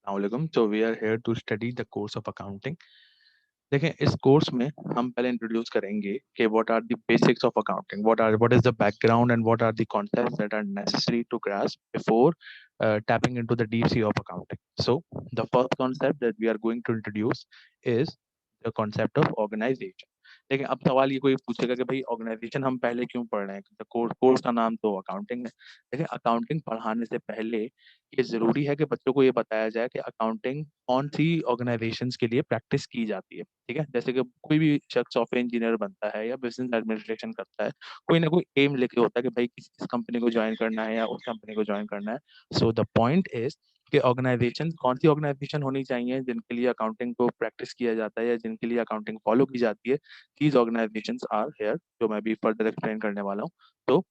अस्सलामुअलैकुम। So we are here to study the course of accounting. देखें, इस course में हम पहले इंट्रोड्यूस करेंगे कि what are the basics of accounting, what is the background and what are the concepts that are necessary to grasp before tapping into the deep sea of accounting. So the first concept that we are going to introduce is the concept of organization. देखिए, अब सवाल ये कोई पूछेगा कि भाई organisation हम पहले क्यों पढ़ रहे हैं? कोर्स का नाम तो अकाउंटिंग है। देखिए, अकाउंटिंग पढ़ाने से पहले ये ज़रूरी है कि बच्चों को ये बताया जाए कि अकाउंटिंग कौन-सी ऑर्गेनाइजेशंस के लिए प्रैक्टिस की जाती है, ठीक है? जैसे कि कोई भी शख्स सॉफ्टवेयर इंजीनियर बनता है या बिज़नेस एडमिनिस्ट्रेशन करता है, कोई ना कोई एम लेके होता है कि भाई इस कंपनी को जॉइन करना है या उस कंपनी को जॉइन करना है। सो द पॉइंट इज़ कि ऑर्गेनाइजेशन कौन-सी ऑर्गेनाइजेशन होनी चाहिए जिनके लिए अकाउंटिंग को प्रैक्टिस किया जाता है या जिनके लिए अकाउंटिंग फॉलो की जाती है। दीज़ ऑर्गेनाइजेशंस आर हियर, जो मैं अभी फर्दर एक्सप्लेन करने वाला हूँ। तो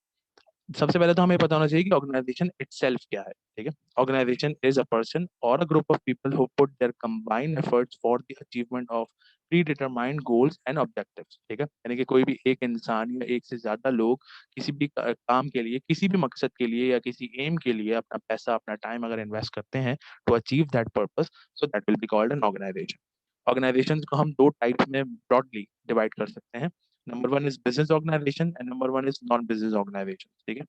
सबसे पहले तो हमें पता होना चाहिए कि ऑर्गेनाइजेशन इटसेल्फ क्या है, ठीक है? ऑर्गेनाइजेशन इज अ पर्सन और a group of people who put their combined efforts for the achievement of predetermined goals and objectives, ठीक है? यानी कि कोई भी एक इंसान या एक से ज्यादा लोग किसी भी काम के लिए, किसी भी मकसद के लिए या किसी एम के लिए अपना पैसा, अपना टाइम अगर इन्वेस्ट करते हैं to achieve that purpose, so that will be called an organisation. Organisation को हम दो टाइप्स में ब्रॉडली डिवाइड कर सकते हैं। Number one is business organisation and number one is non business organisation, ठीक है?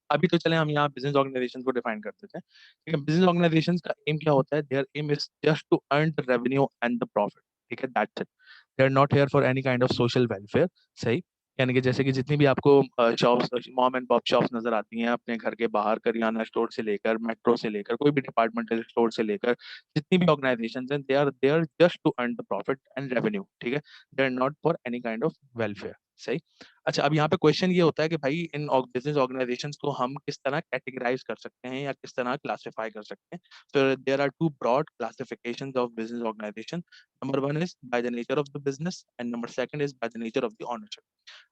अभी तो चले हम यहाँ बिजनेस ऑर्गेनाइजेशन को डिफाइन कर देते हैं। ठीक है, बिजनेस ऑर्गेनाइजेशन का एम क्या होता है? Their aim is just to earn the revenue and the profit, ठीक है? That's it. They are not here for any kind of social welfare. सही, यानी कि जैसे कि जितनी भी आपको shops, mom and pop shops नजर आती हैं अपने घर के बाहर, करियाना स्टोर से लेकर मेट्रो से लेकर कोई भी डिपार्टमेंटल स्टोर से लेकर जितनी भी ऑर्गेनाइजेशन हैं, they are just to earn the profit and revenue, ठीक है? They are not for any kind of welfare. सही। अच्छा, अब यहाँ पे क्वेश्चन ये होता है कि भाई इन बिजनेस ऑर्गेनाइजेशंस को हम किस तरह कैटेगराइज कर सकते हैं या किस तरह क्लासिफाई कर सकते हैं? तो there are two broad classifications of business organisation. Number one is by the nature of the business and number second is by the nature of the ownership.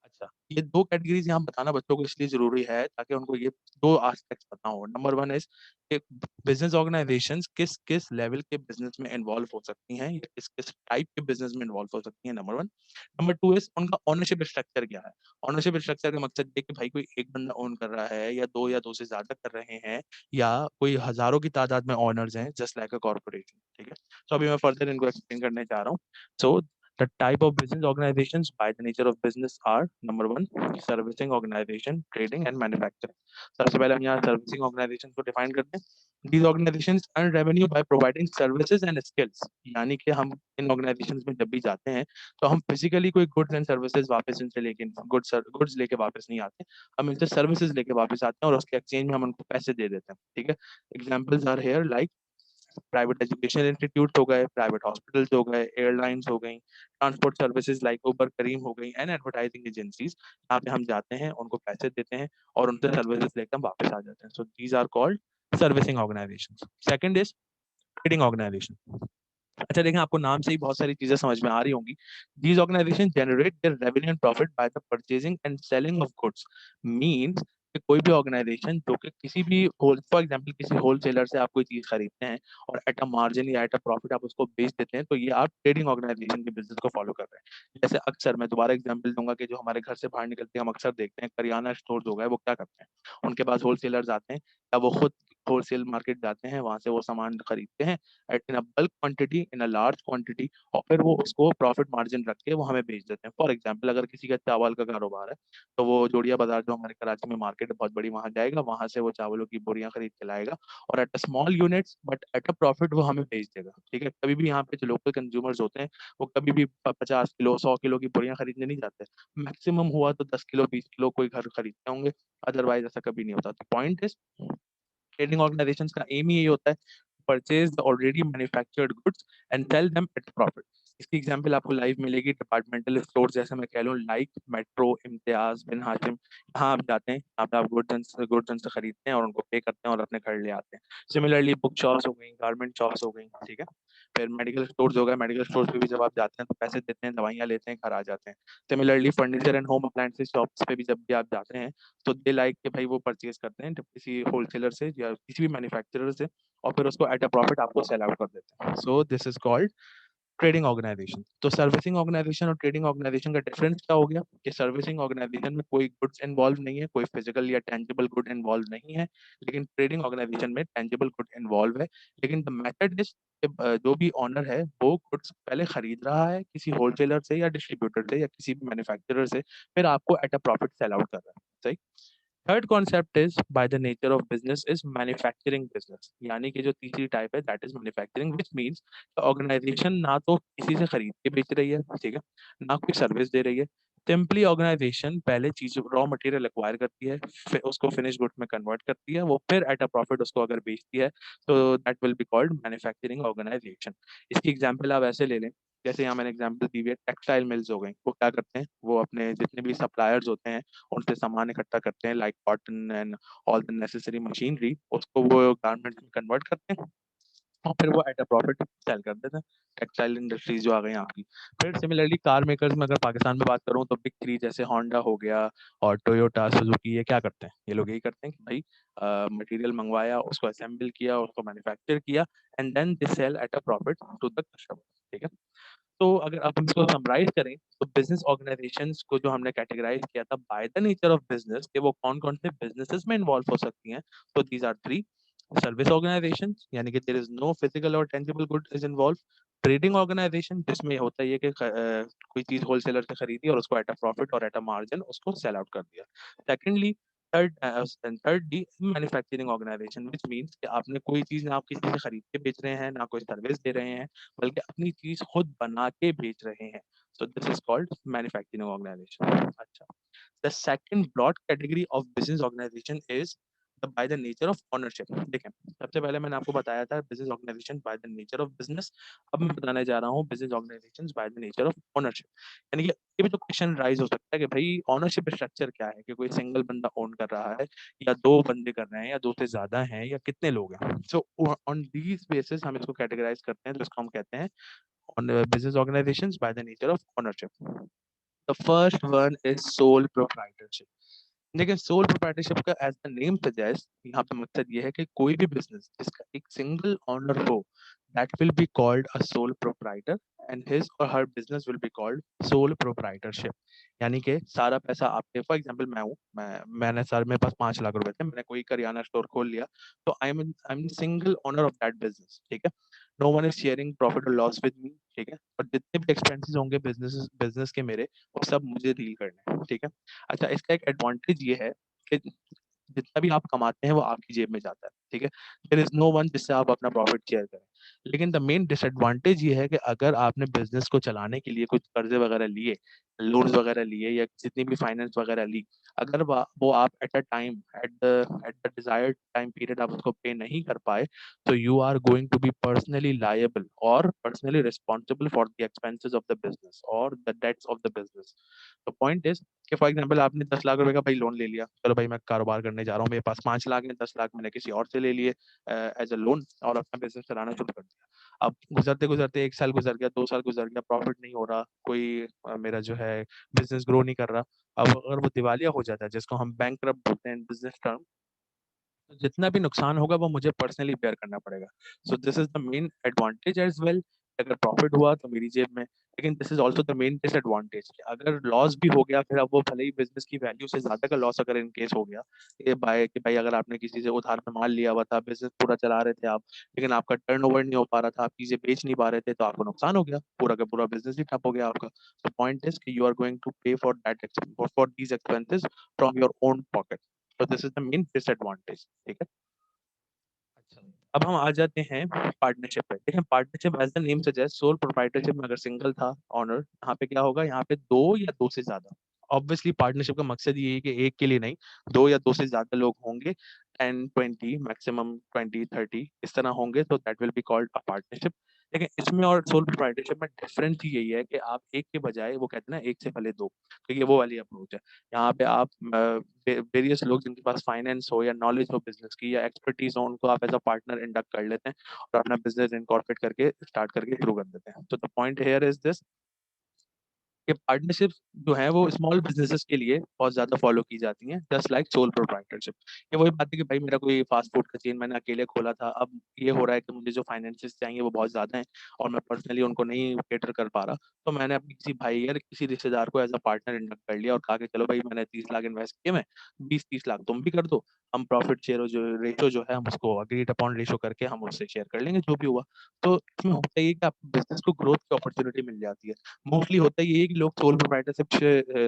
अच्छा, ये दो कैटेगरीज यहाँ बताना बच्चों को इसलिए जरूरी है ताकि उनको ये दो एस्पेक्ट्स पता हो। नंबर वन इज कि बिजनेस ऑर्गेनाइजेशंस किस किस लेवल के बिजनेस में इन्वॉल्व हो सकती हैं या किस किस टाइप के बिजनेस में इन्वॉल्व हो सकती हैं, number one. Number two is उनका ओनरशिप स्ट्रक्चर क्या है? ओनरशिप स्ट्रक्चर का मकसद ये कि भाई कोई एक बंदा ओन कर रहा है या दो से ज्यादा कर रहे हैं या कोई हजारों की तादाद में ओनर्स हैं, जस्ट लाइक अ कॉर्पोरेशन, ठीक है? तो अभी मैं फर्दर इनको एक्सप्लेन करने जा रहा हूँ। सो the type of business organizations by the nature of business are number one, servicing organization, trading and manufacturing. सबसे पहले हम यहाँ सर्विसिंग ऑर्गेनाइजेशन को डिफाइन करते हैं। These organizations earn revenue by providing services and skills। यानी कि हम इन ऑर्गेनाइजेशंस में जब भी जाते हैं तो हम फिजिकली कोई गुड्स एंड सर्विसेज वापस इनसे लेके गुड्स लेके वापस नहीं आते, हम इनसे सर्विसेज लेके वापस आते हैं और उसके एक्सचेंज में हम उनको पैसे दे देते हैं, ठीक है? Examples are here like private education institute हो गए, प्राइवेट हॉस्पिटल्स हो गए, एयरलाइंस हो गई, transport services like Uber, Careem हो गई एंड एडवर्टाइजिंग एजेंसीज। यहाँ पे हम जाते हैं, उनको पैसे देते हैं और उनसे सर्विसेज लेकर हम वापस आ जाते हैं। So these are called servicing organisations. Second is trading organisation. अच्छा, देखें, आपको नाम से ही बहुत सारी चीजें समझ में आ रही होंगी। These organisation generate their revenue and profit by the purchasing and selling of goods. Means कि कोई भी ऑर्गेनाइजेशन जो कि किसी भी होल फॉर एग्जांपल किसी होलसेलर से आप कोई चीज खरीदते हैं और एट अ मार्जिन या एट अ प्रॉफिट आप उसको बेच देते हैं, तो ये आप ट्रेडिंग ऑर्गेनाइजेशन के बिजनेस को फॉलो कर रहे हैं। जैसे अक्सर मैं दोबारा एग्जांपल दूंगा कि जो हमारे घर से बाहर निकलते हैं हम अक्सर देखते हैं करियाना स्टोर हो गए, वो क्या करते हैं? उनके पास होलसेलर्स आते हैं या वो खुद होलसेल मार्केट जाते हैं, वहां से वो सामान खरीदते हैं in a bulk quantity, in a large quantity, और फिर वो उसको प्रॉफिट मार्जिन रख के वो हमें बेच देते हैं। फॉर एग्जांपल अगर किसी का चावल का कारोबार है तो वो जोड़िया बाजार जो हमारे कराची में मार्केट है बहुत बड़ी, वहां जाएगा, वहां से वो चावलों की बोरियां खरीद के लाएगा और at a small units but at a profit वो हमें बेच देगा, ठीक है? कभी भी यहाँ पे जो लोकल कंज्यूमर्स होते हैं वो कभी भी 50 किलो 100 किलो की बोरियां खरीदने नहीं जाते। मैक्सिमम हुआ तो 10 किलो 20 किलो कोई घर खरीदते होंगे, अदरवाइज ऐसा कभी नहीं होता। तो पॉइंट इज ट्रेडिंग ऑर्गेनाइजेशंस का एम ही यही होता है, purchase the already manufactured goods and sell them at profit. इसकी एग्जांपल आपको लाइव मिलेगी डिपार्टमेंटल स्टोर, जैसे मैं कह लूँ लाइक मेट्रो, इम्तियाज, बिन हाशिम। यहाँ आप जाते हैं, यहाँ पे आप गुड्स से खरीदते हैं और उनको पे करते हैं और अपने घर ले आते हैं। सिमिलरली बुक शॉप्स हो गई, गारमेंट शॉप्स हो गई, ठीक है? फिर मेडिकल स्टोर्स हो गए, मेडिकल स्टोर्स पे भी जब आप जाते हैं तो पैसे देते हैं, दवाइयाँ लेते हैं, घर आ जाते हैं। Similarly furniture and home appliances shops पे भी जब भी आप जाते हैं तो दे लाइक के भाई वो परचेज करते हैं जब किसी होलसेलर से या किसी भी मैन्युफैक्चरर से और फिर उसको एट अ प्रॉफिट आपको सेल आउट कर देते हैं। So this is called trading organisation. तो सर्विसिंग ऑर्गेनाइजेशन और ट्रेडिंग ऑर्गेनाइजेशन का डिफरेंस क्या हो गया कि सर्विसिंग ऑर्गेनाइजेशन में कोई गुड्स इन्वॉल्व नहीं है, कोई फिजिकल या टेंजिबल गुड इन्वॉल्व नहीं है, लेकिन ट्रेडिंग ऑर्गेनाइजेशन में टेंजिबल गुड इन्वॉल्व है। लेकिन द मेथड इज जो भी ऑनर है वो गुड्स पहले खरीद रहा है किसी होलसेलर से या डिस्ट्रीब्यूटर से या किसी भी मैन्युफैक्चरर से, फिर आपको at a profit sell out कर रहा है। सही। Third concept is by the nature of business is manufacturing business, यानी कि जो तीसरी टाइप है that is manufacturing, which means organisation ना तो किसी से खरीद के बेच रही है, ठीक है, ना कोई सर्विस दे रही है। सिंपली ऑर्गेनाइजेशन पहले चीज रॉ मटेरियल एक्वायर करती है, फिर उसको फिनिश गुड में कन्वर्ट करती है, वो फिर एट अ प्रॉफिट उसको अगर बेचती है तो that will be called manufacturing organisation. इसकी एग्जांपल आप ऐसे ले लें, जैसे यहाँ मैंने एग्जांपल दी हुई है, टेक्सटाइल मिल्स हो गई, वो क्या करते हैं, वो अपने जितने भी सप्लायर्स होते हैं उनसे सामान इकट्ठा करते हैं, like cotton and all the necessary machinery, उसको वो गारमेंट्स में कन्वर्ट करते हैं और फिर वो एट अ प्रॉफिट सेल कर देते हैं। टेक्सटाइल इंडस्ट्रीज जो आ गई यहाँ की। फिर सिमिलरली कार मेकर्स में अगर पाकिस्तान में बात करूँ तो बिग थ्री जैसे होंडा हो गया और टोयोटा सुजुकी, ये क्या करते हैं, ये लोग यही करते हैं कि भाई मटेरियल मंगवाया, उसको असेंबल किया, उसको मैन्युफैक्चर किया and then they sell at a profit to the customer. ठीक है। तो अगर आप इसको समराइज करें तो बिजनेस ऑर्गेनाइजेशंस को जो हमने कैटेगराइज किया था bye the nature of business कि वो कौन कौन से बिजनेसेस में इन्वॉल्व हो सकती हैं, तो these are three. Service organisation, यानी कि देयर इज नो फिजिकल और tangible good is involve. Trading organisation, जिसमें होता है ये कि कोई चीज होलसेलर से खरीदी और उसको एट अ प्रॉफिट और एट अ मार्जिन उसको सेल आउट कर दिया। Secondly, third the manufacturing organisation, which means कि आपने कोई चीज ना आप किसी से खरीद के बेच रहे हैं, ना कोई सर्विस दे रहे हैं, बल्कि अपनी चीज खुद बना के बेच रहे हैं। So this is called manufacturing organisation. अच्छा, the second broad category of business organisation is by the nature of ownership. देखें, सबसे पहले मैंने आपको बताया था business organisation by the nature of business, अब मैं बताने जा रहा हूँ business organisation by the nature of ownership. यानी कि ये भी तो क्वेश्चन राइज हो सकता है कि भाई ऑनरशिप स्ट्रक्चर क्या है, कि कोई सिंगल बंदा ओन कर रहा है या दो बंदे कर रहे हैं या दो से ज्यादा हैं या कितने लोग हैं। सो ऑन दीज बेसिस हम इसको कैटेगराइज करते हैं, तो इसको हम कहते हैं on business organizations by the nature of ownership. The first one is sole proprietorship. लेकिन सोल प्रोप्राइटरशिप का एज द नेम सजेस्ट, यहाँ पे मकसद ये है कि कोई भी बिजनेस जिसका एक सिंगल ऑनर हो that will be called a sole proprietor and his और her business will be called sole proprietorship. यानी कि सारा पैसा आपके, फॉर एग्जांपल मैं हूँ, मैंने सर मेरे पास 5 लाख रुपए थे, मैंने कोई करियाना स्टोर खोल लिया, तो I am single owner of that business. ठीक है। No one is sharing profit और लॉस विद मी। ठीक है। और जितने भी एक्सपेंसेस होंगे बिजनेस बिजनेस के मेरे, वो सब मुझे डील करने हैं। ठीक है। अच्छा, इसका एक एडवांटेज ये है कि जितना भी आप कमाते हैं वो आपकी जेब में जाता है। ठीक है। देयर इज नो वन जिससे आप अपना प्रॉफिट शेयर करें। लेकिन द मेन डिसएडवांटेज ये है कि अगर आपने बिजनेस को चलाने के लिए कुछ कर्जे वगैरह लिए, लोन्स वगैरह लिए या जितनी भी फाइनेंस वगैरह ली, अगर वो आप at a time at the desired time period आप उसको पे नहीं कर पाए, तो you are going to be personally liable और personally responsible for the expenses of the business और the debts of the business. तो पॉइंट इज कि फॉर एग्जाम्पल आपने 10 लाख रुपए का भाई लोन ले लिया, चलो भाई मैं कारोबार करने जा रहा हूँ, मेरे पास 5 लाख है, 10 लाख मैंने किसी और से ले लिए एज अ लोन और अपना बिजनेस चलाना शुरू कर दिया। अब गुजरते गुजरते 1 साल गुजर गया, 2 साल गुजर गया, प्रॉफिट नहीं हो रहा, कोई मेरा जो है बिजनेस ग्रो नहीं कर रहा। अब अगर वो दिवालिया हो जाता है, जिसको हम बैंक बोलते हैं बिजनेस टर्म, तो जितना भी नुकसान होगा वो मुझे पर्सनली बेयर करना पड़ेगा। So this is the main advantage as well. अगर प्रॉफिट हुआ तो मेरी जेब में, लेकिन this is also the main disadvantage कि अगर लॉस भी हो गया, फिर अब वो भले ही बिजनेस की वैल्यू से ज्यादा का लॉस अगर इन केस हो गया, ये बाय कि भाई अगर आपने किसी से उधार में माल लिया हुआ था, बिजनेस पूरा चला रहे थे आप, लेकिन आपका टर्नओवर नहीं हो पा रहा था, आप चीजें बेच नहीं पा रहे थे, तो आपको नुकसान हो गया, पूरा का पूरा बिजनेस ही ठप हो गया आपका। तो पॉइंट इज कि you are going to pay for that for these expenses from your own pocket. तो this is the main disadvantage. ठीक है। अच्छा, अब हम आ जाते हैं पार्टनरशिप पे। देखें, partnership as the name suggest, sole proprietorship में अगर सिंगल था ऑनर, यहाँ पे क्या होगा, यहाँ पे दो या दो से ज्यादा। ऑब्वियसली पार्टनरशिप का मकसद ये है कि एक के लिए नहीं, दो या दो से ज्यादा लोग होंगे, 10 20 मैक्सिमम 20 30 इस तरह होंगे, तो that will be called a partnership. लेकिन इसमें और सोल प्रोप्राइटरशिप में डिफरेंस ही यही है कि आप एक के बजाय, वो कहते हैं ना एक से पहले दो, तो ये वो वाली अप्रोच है। यहाँ पे आप वेरियस लोग जिनके पास फाइनेंस हो या नॉलेज हो बिजनेस की या एक्सपर्टीज हो, उनको आप एज अ पार्टनर इंडक्ट कर लेते हैं और अपना बिजनेस इनकॉर्पोरेट करके स्टार्ट करके शुरू कर देते हैं। तो the point here is this ये पार्टनरशिप जो है वो स्मॉल बिजनेसेस के लिए बहुत ज्यादा फॉलो की जाती हैं, जस्ट लाइक सोल प्रोप्राइटरशिप। ये वही बात है कि भाई मेरा कोई फास्ट फूड का चेन मैंने अकेले खोला था, अब ये हो रहा है कि मुझे जो फाइनेंसेस चाहिए वो बहुत ज्यादा हैं और मैं पर्सनली उनको नहीं केटर कर पा रहा, तो मैंने अपने किसी भाई या किसी रिश्तेदार को एज अ पार्टनर इंडक्ट कर लिया और कहा कि चलो भाई मैंने 30 लाख इन्वेस्ट किए, मैं 20-30 लाख तुम भी कर दो, हम प्रॉफिट शेयर जो रेशो जो है हम उसको अग्रीड अपॉन रेशो करके हम उससे शेयर कर लेंगे जो भी हुआ। तो इसमें होता ही है कि आपको बिजनेस को ग्रोथ की अपॉर्चुनिटी मिल जाती है। मोस्टली होता ही ये है कि लोग सोल प्रोप्राइटरशिप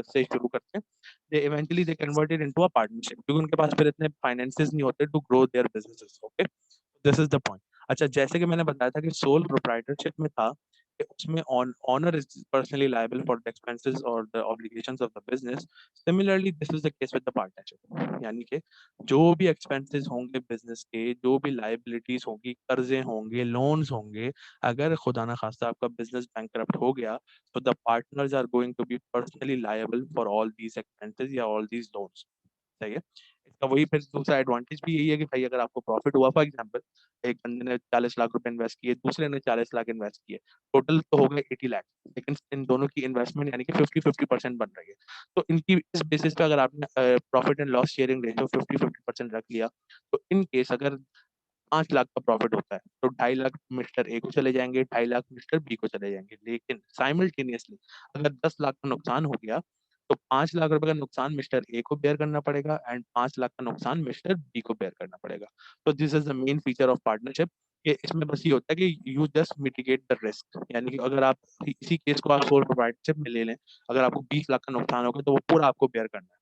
से शुरू करते हैं, they eventually they convert it into a partnership, क्योंकि उनके पास फिर इतने फाइनेंसेस नहीं होते to grow their businesses. Okay, this is the point. अच्छा, जैसे कि मैंने बताया था कि सोल प्रोप्राइटरशिप में था कि उसमें owner is personally liable for the expenses और the obligations of the business. Similarly this is the case with the partnership, यानी कि जो भी एक्सपेंसेस होंगे बिजनेस के, जो भी लाइबिलिटीज होंगी, कर्जे होंगे, लोन्स होंगे, अगर खुदा ना खास्ता आपका बिजनेस बैंकरप्ट हो गया, so the partners are going to be personally liable for all these expenses या all these loans। सही है। इसका वही फिर दूसरा एडवांटेज भी यही है कि भाई अगर आपको प्रॉफिट हुआ, फॉर एग्जांपल एक बंदे ने 40 लाख रुपए इन्वेस्ट किए, दूसरे ने 40 लाख इन्वेस्ट किए, टोटल तो हो गए 80 लाख, लेकिन इन दोनों की इन्वेस्टमेंट यानी कि 50-50% बन रही है। तो इनकी इस बेसिस पे अगर आपने profit and loss sharing ratio 50-50% रख लिया, तो इन केस अगर 5 लाख का प्रॉफिट होता है तो 2.5 लाख मिस्टर ए को चले जाएंगे, 2.5 लाख मिस्टर बी को चले जाएंगे। लेकिन साइमल्टेनियसली अगर 10 लाख का नुकसान हो गया, तो 5 लाख रुपए का नुकसान मिस्टर ए को बेयर करना पड़ेगा एंड 5 लाख का नुकसान मिस्टर बी को बेयर करना पड़ेगा। तो this is the main feature of partnership, कि इसमें बस ये होता है कि you just mitigate the risk, यानी कि अगर आप इसी केस को आप सोल प्रोप्राइटरशिप में ले लें, अगर आपको 20 लाख का नुकसान होगा तो वो पूरा आपको बेयर करना है।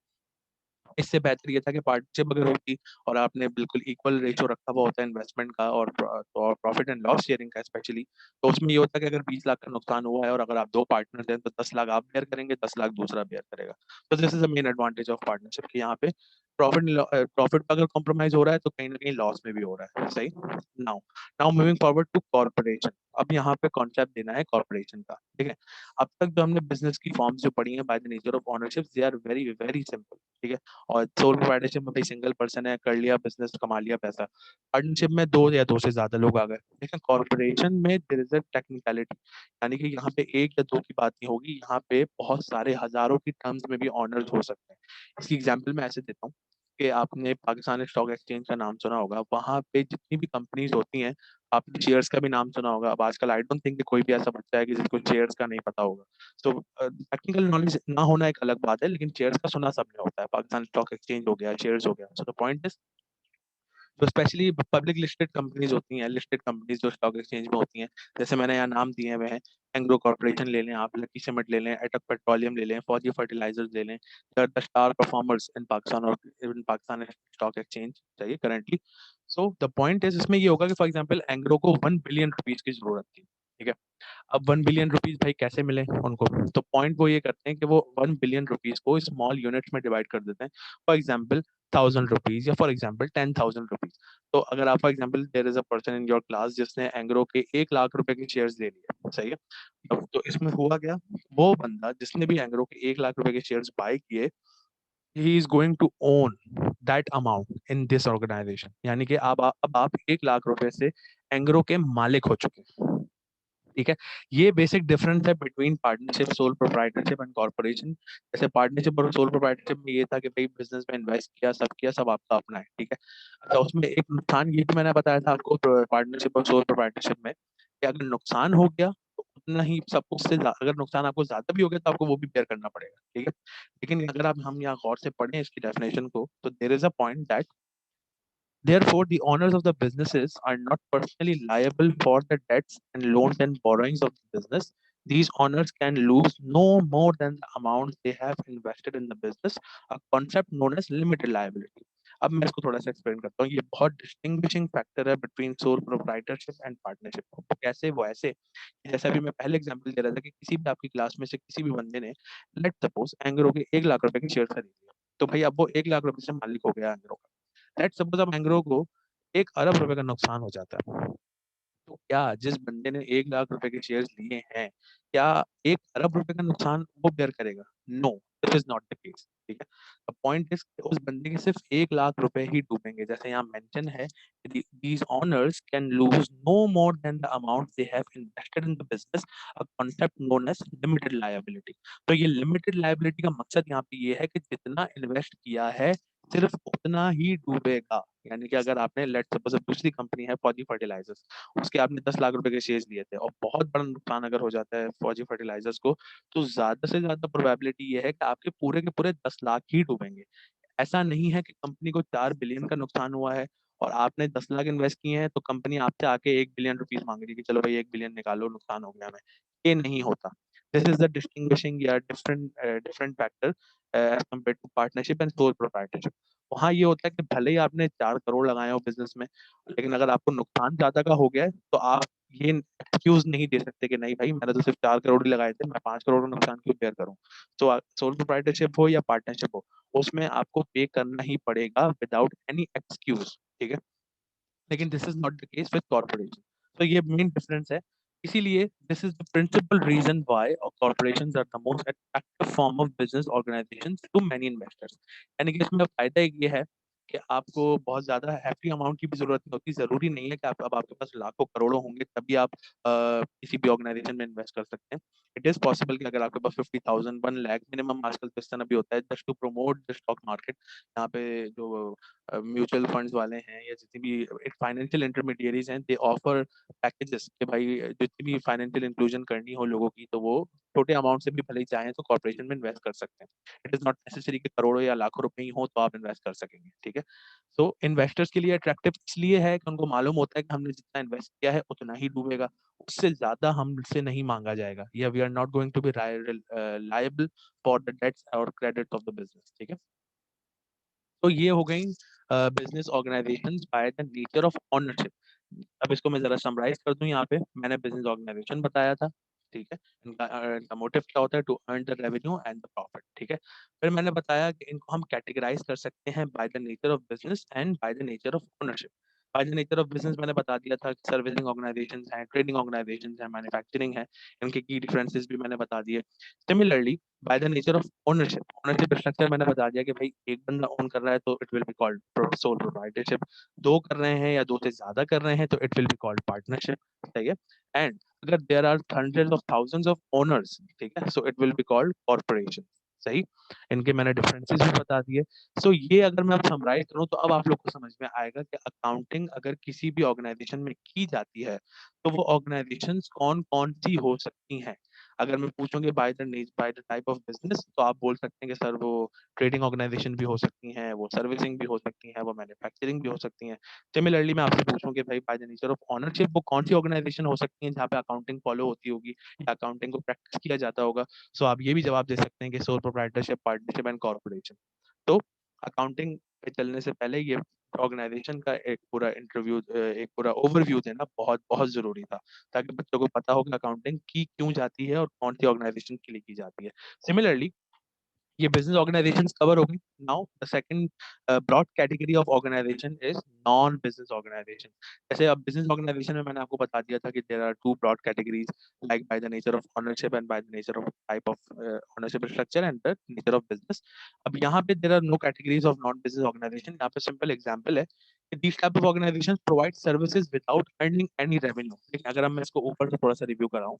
इससे बेहतर ये था कि पार्टनरशिप अगर होती और आपने बिल्कुल इक्वल रेशो रखा हुआ होता है इन्वेस्टमेंट का और प्रॉफिट एंड लॉस शेयरिंग का स्पेशली, तो उसमें ये होता है कि अगर 20 लाख का नुकसान हुआ है और अगर आप दो पार्टनर हैं तो 10 लाख आप बेयर करेंगे, 10 लाख दूसरा बेयर करेगा। तो this is the main advantage of partnership कि यहाँ पे प्रॉफिट अगर कॉम्प्रोमाइज हो रहा है तो कहीं ना कहीं लॉस में भी हो रहा है। सही। Now now moving forward to corporation. अब यहाँ पे कॉन्सेप्ट देना है कॉर्पोरेशन का। ठीक है। अब तक जो हमने बिजनेस की फॉर्म्स जो पढ़ी है by the nature of ownership, they are very very simple. ठीक है। और सोल प्रोप्राइटरशिप में भाई सिंगल पर्सन है, कर लिया बिजनेस, कमा लिया पैसा। पार्टनरशिप में दो या दो से ज्यादा लोग आ गए। लेकिन कॉर्पोरेशन में देयर इज अ टेक्निकलिटी, यानी कि यहाँ पे एक या दो की बात नहीं होगी, यहाँ पे बहुत सारे हजारों की टर्म्स में भी ऑनर्स हो सकते हैं। इसकी एग्जांपल मैं ऐसे देता हूँ कि आपने पाकिस्तान स्टॉक एक्सचेंज का नाम सुना होगा, वहां पे जितनी भी कंपनीज होती हैं, आपने शेयर्स का भी नाम सुना होगा। अब आजकल आई डोंट थिंक कि कोई भी ऐसा बच्चा है कि जिसको शेयर्स का नहीं पता होगा। तो टेक्निकल नॉलेज ना होना एक अलग बात है, लेकिन शेयर्स का सुना सबने होता है, पाकिस्तान स्टॉक एक्सचेंज हो गया, शेयर्स हो गया। सो द पॉइंट इज, तो स्पेशली पब्लिक लिस्टेड कंपनीज होती हैं, लिस्टेड कंपनीज जो स्टॉक एक्सचेंज में होती हैं, जैसे मैंने यहाँ नाम दिए हुए हैं, एंग्रो कॉर्पोरेशन ले लें आप, लकी सीमेंट ले लें, एटक पेट्रोलियम ले लें, फौजी फर्टिलाइजर्स ले लें, they are the star performers in Pakistan और इन पाकिस्तान स्टॉक एक्सचेंज चाहिए currently. So the point is, इसमें ये होगा कि फॉर एग्जाम्पल एंग्रो को 1 बिलियन रुपीज की जरूरत थी। ठीक है। अब 1 बिलियन रुपीज भाई कैसे मिले उनको? तो पॉइंट वो ये करते हैं कि वो 1 बिलियन रुपीज को स्मॉल यूनिट्स में डिवाइड कर देते हैं। फॉर एग्जाम्पल 1,000 रुपीज या फॉर एग्जाम्पल 10,000 रुपीज। तो अगर आप for example there is a person in your class जिसने एंग्रो के 1 लाख रुपए के शेयर्स ले लिए, सही है। अब तो इसमें हुआ क्या, वो बंदा जिसने भी एंग्रो के 1 लाख रुपए के शेयर्स बाय किए, he is going to own that amount in this organisation, यानी कि अब आप 1 लाख रुपए से एंग्रो के मालिक हो चुके हैं। ठीक है। ये बेसिक डिफरेंस है between partnership, sole proprietorship and corporation. जैसे पार्टनरशिप और सोल प्रोप्राइटरशिप में ये था कि भाई बिजनेस में इन्वेस्ट किया, सब आपका अपना है। ठीक है। अच्छा, उसमें एक नुकसान ये भी मैंने बताया था आपको पार्टनरशिप और सोल प्रोप्राइटरशिप में, कि अगर नुकसान हो गया तो उतना ही सब उससे अगर नुकसान आपको ज्यादा भी हो गया तो आपको वो भी बेयर करना पड़ेगा। ठीक है। लेकिन अगर आप हम यहाँ गौर से पढ़ें इसकी डेफिनेशन को, तो there is a point that therefore, the owners of the businesses are not personally liable for the debts and loans and borrowings of the business. These owners can lose no more than the amount they have invested in the business, a concept known as limited liability. अब मैं इसको थोड़ा सा explain करता हूँ। ये बहुत distinguishing factor है between sole proprietorship and partnership. कैसे? वो ऐसे कि जैसा अभी मैं पहले एग्जांपल दे रहा था कि किसी भी आपकी क्लास में से किसी भी बंदे ने लेट सपोज एंग्रो के 1 लाख रुपए के शेयर खरीद लिया, तो भाई अब वो 1 लाख रुपए से मालिक हो गया एंग्रो का। लेट सपोज अब एंग्रो को 1 अरब रुपए का नुकसान हो जाता है, तो क्या जिस बंदे ने 1 लाख रुपए के शेयर्स लिए हैं, क्या 1 अरब रुपए का नुकसान वो बेयर करेगा? No, this is not the case. ठीक है। पॉइंट इज उस बंदे के सिर्फ 1 लाख रुपए ही डूबेंगे, जैसे यहाँ मेंशन है, these owners can lose no more than the amount they have invested in the business, a concept known as limited liability। तो ये लिमिटेड लायबिलिटी का मकसद यहाँ पे ये है कि जितना इन्वेस्ट किया है सिर्फ उतना ही डूबेगा। यानी कि अगर आपने लेट सपोज दूसरी कंपनी है फौजी फर्टिलाइजर्स, उसके आपने 10 लाख रुपए के शेयर्स लिए थे और बहुत बड़ा नुकसान अगर हो जाता है फौजी फर्टिलाइजर्स को, तो ज्यादा से ज्यादा प्रोबेबिलिटी ये है कि आपके पूरे के पूरे 10 लाख ही डूबेंगे। ऐसा नहीं है कि कंपनी को 4 बिलियन का नुकसान हुआ है और आपने 10 लाख इन्वेस्ट किए हैं तो कंपनी आपसे आके 1 बिलियन रुपीज मांग रही है कि चलो भाई 1 बिलियन निकालो, नुकसान हो गया हमें। ये नहीं होता। दिस इज द डिस्टिंग्विशिंग या different factor as compare to partnership and sole proprietorship. वहाँ ये होता है कि भले ही आपने 4 करोड़ लगाए हो बिजनेस में, लेकिन अगर आपको नुकसान ज्यादा का हो गया है तो आप ये एक्सक्यूज नहीं दे सकते कि नहीं भाई मैंने तो सिर्फ 4 करोड़ ही लगाए थे, मैं 5 करोड़ का नुकसान क्यों बेयर करूं। तो सोल प्रोप्राइटरशिप हो या पार्टनरशिप हो, उसमें आपको पे करना ही पड़ेगा विदाउट एनी एक्सक्यूज। ठीक है। लेकिन this is not the case with corporation. तो ये मेन डिफरेंस है। इसीलिए this is the principal reason why corporations are the most attractive form of business organizations to many investors. यानी कि इसमें फायदा एक ये है कि आपको बहुत ज्यादा हैफी अमाउंट की भी जरूरत नहीं होती। जरूरी नहीं है कि आप अब आपके पास लाखों करोड़ों होंगे तभी आप किसी भी ऑर्गेनाइजेशन में इन्वेस्ट कर सकते हैं। इट इज पॉसिबल कि अगर आपके पास 50,000 1 लाख मिनिमम आजकल तो इस तरह भी होता है just to promote the stock market. यहाँ पे जो म्यूचुअल फंड्स वाले हैं या जितनी भी फाइनेंशियल इंटरमीडियरीज हैं, दे ऑफर पैकेजेस कि भाई जितनी भी फाइनेंशियल इंक्लूजन करनी हो लोगों की तो वो छोटे अमाउंट से भी भले ही चाहें तो कॉर्पोरेशन में इन्वेस्ट कर सकते हैं। इट इज नॉट नेसेसरी कि करोड़ों या लाखों रुपए ही हो तो आप इन्वेस्ट कर सकेंगे। ठीक है। सो इन्वेस्टर्स के लिए अट्रैक्टिव इसलिए है कि उनको मालूम होता है कि हमने जितना इन्वेस्ट किया है उतना ही डूबेगा, उससे ज्यादा हमसे नहीं मांगा जाएगा, या we are not going to be liable for the debts और क्रेडिट्स ऑफ द बिजनेस। ठीक है। तो ये हो गई business organisation by the nature of ownership. अब इसको मैं जरा समराइज कर दूं। यहाँ पे मैंने बिजनेस ऑर्गेनाइजेशन बताया था। ठीक है। इनका मोटिव क्या होता है? To earn the revenue and the profit. ठीक है। फिर मैंने बताया कि इनको हम कैटेगराइज कर सकते हैं bye the nature of business and by the nature of ownership. Bye the nature of business मैंने बता दिया था, सर्विसिंग ऑर्गेनाइजेशन है, ट्रेडिंग ऑर्गेनाइजेशन है, मैन्युफैक्चरिंग है। इनके की डिफरेंसेस भी मैंने बता दिए। Similarly bye the nature of ownership structure मैंने बता दिया कि भाई एक बंदा ओन कर रहा है तो it will be called sole proprietorship. दो कर रहे हैं या दो से ज्यादा कर रहे हैं तो it will be called partnership. सही है। एंड अगर there are hundreds of thousands of owners, ठीक है, so it will be called corporation. सही। इनके मैंने डिफरेंसेस भी बता दिए। सो ये अगर मैं अब समराइज करूं तो अब आप लोग को समझ में आएगा कि अकाउंटिंग अगर किसी भी ऑर्गेनाइजेशन में की जाती है तो वो ऑर्गेनाइजेशन कौन कौन सी हो सकती हैं। अगर मैं पूछूंगी by the type of business तो आप बोल सकते हैं कि सर वो ट्रेडिंग ऑर्गेनाइजेशन भी हो सकती हैं, वो सर्विसिंग भी हो सकती हैं, वो मैन्युफैक्चरिंग भी हो सकती हैं। सिमिलरली मैं आपसे पूछूं कि भाई bye the nature of ownership वो कौन सी ऑर्गेनाइजेशन हो सकती है जहाँ पे अकाउंटिंग फॉलो होती होगी या अकाउंटिंग को प्रैक्टिस किया जाता होगा। सो आप ये भी जवाब दे सकते हैं कि sole proprietorship, partnership and corporation. तो अकाउंटिंग पे चलने से पहले ये ऑर्गेनाइजेशन का एक पूरा ओवरव्यू देना बहुत बहुत जरूरी था, ताकि बच्चों को पता हो कि अकाउंटिंग की क्यों जाती है और कौन सी ऑर्गेनाइजेशन के लिए की जाती है। सिमिलरली ये बिजनेस ऑर्गेनाइजेशंस कवर हो गई। Now the second broad category of organization is non business organization. जैसे अब बिजनेस ऑर्गेनाइजेशन में मैंने आपको बता दिया था कि there are two broad categories, like by the nature of ownership and by the nature of type of ownership structure and the nature of business. अब यहाँ पे there are no categories of non business organization. यहाँ पे simple example है कि these type of organizations provide services without earning any revenue। लेकिन अगर हम इसको ऊपर से थोड़ा सा रिव्यू कराऊं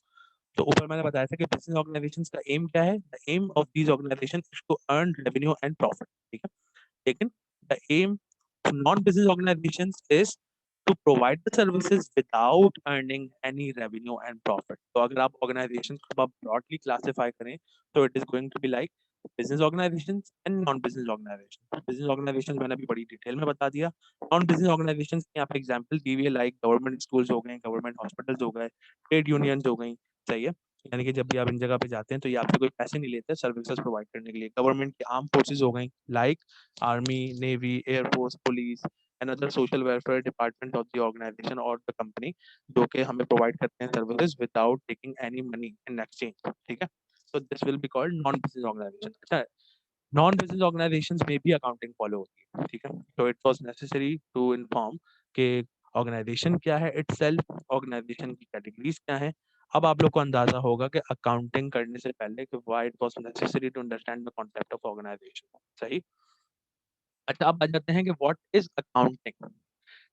तो ऊपर मैंने बताया था कि बिजनेस ऑर्गेनाइजेशंस का एम क्या है? The aim of these organization is to earn revenue and profit. ठीक है। लेकिन the aim of non business organizations is to provide the services without earning any revenue and profit. तो अगर आप organisation को आप ब्रॉडली क्लासिफाई करें तो it is going to be like business organisation and non business organization. Business organization मैंने अभी बड़ी डिटेल में बता दिया। नॉन बिजनेस ऑर्गेनाइजेशन की यहाँ पे एग्जांपल दी हुई है, लाइक गवर्नमेंट स्कूल्स हो गए, गवर्नमेंट हॉस्पिटल्स हो गए, ट्रेड यूनियंस हो गई। सही है। यानी कि जब भी आप इन जगह पे जाते हैं तो ये आपसे कोई पैसे नहीं लेते सर्विसेज प्रोवाइड करने के लिए। गवर्नमेंट की आर्म फोर्सेज हो गई, like army, navy, air force, police and other social welfare department of the organization और द कंपनी, जो कि हमें प्रोवाइड करते हैं services without taking any money in exchange. ठीक है। so this will be called non business organization। अच्छा, non business organizations में भी अकाउंटिंग फॉलो होती है। ठीक है। तो it was necessary to inform कि ऑर्गेनाइजेशन क्या है इटसेल्फ, ऑर्गेनाइजेशन की कैटेगरीज क्या है, अब आप लोग को अंदाजा होगा कि अकाउंटिंग करने से पहले कि why it was necessary to understand the concept of organization. सही। अच्छा, अब आ जाते हैं कि व्हाट इज अकाउंटिंग।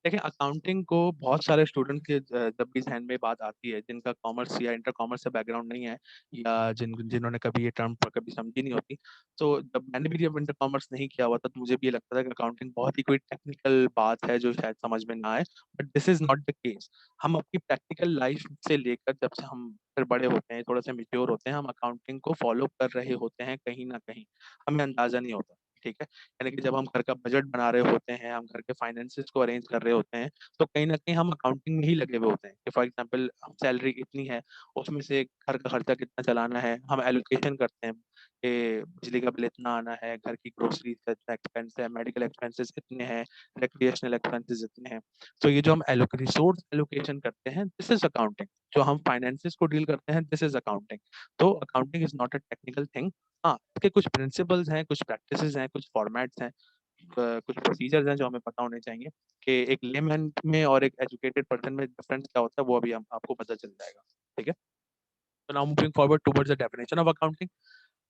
देखिए, अकाउंटिंग को बहुत सारे स्टूडेंट के जब भी ज़हन में बात आती है, जिनका कॉमर्स या इंटर कॉमर्स से बैकग्राउंड नहीं है, या जिन्होंने कभी ये टर्म कभी समझी नहीं होती, तो जब मैंने भी जब इंटर कॉमर्स नहीं किया हुआ था, तो मुझे भी ये लगता था कि अकाउंटिंग बहुत ही कोई टेक्निकल बात है जो शायद समझ में ना आए, but this is not the case. हम अपनी प्रैक्टिकल लाइफ से लेकर जब से हम फिर बड़े होते हैं, थोड़ा सा मेच्योर होते हैं, हम अकाउंटिंग को फॉलो कर रहे होते हैं कहीं ना कहीं, हमें अंदाजा नहीं होता। ठीक है। यानी कि जब हम घर का बजट बना रहे होते हैं, हम घर के फाइनेंसेस को अरेंज कर रहे होते हैं, तो कहीं न कहीं हम अकाउंटिंग में ही लगे हुए होते हैं कि फॉर एग्ज़ाम्पल सैलरी इतनी है, उसमें से घर का खर्चा कितना चलाना है, हम एलोकेशन करते हैं कि बिजली का बिल इतना आना है, घर की ग्रोसरीज़ का इतना एक्सपेंस है, मेडिकल एक्सपेंसेस इतने हैं, रिक्रिएशनल एक्सपेंसेस इतने हैं। तो ये जो हम रिसोर्स एलोकेशन करते हैं, दिस इज़ अकाउंटिंग। जो हम फाइनेंसेस को डील करते हैं, दिस इज़ अकाउंटिंग। तो accounting is not a technical thing. हाँ, इसके कुछ प्रिंसिपल्स हैं, कुछ प्रैक्टिसेज़ हैं, कुछ फॉर्मेट्स हैं, कुछ प्रोसीजर्स हैं जो हमें पता होने चाहिए कि एक लेमैन में और एक एजुकेटेड पर्सन में डिफरेंस क्या होता है, वो अभी हम आपको पता चल जाएगा। ठीक है? So now moving forward towards the definition of accounting.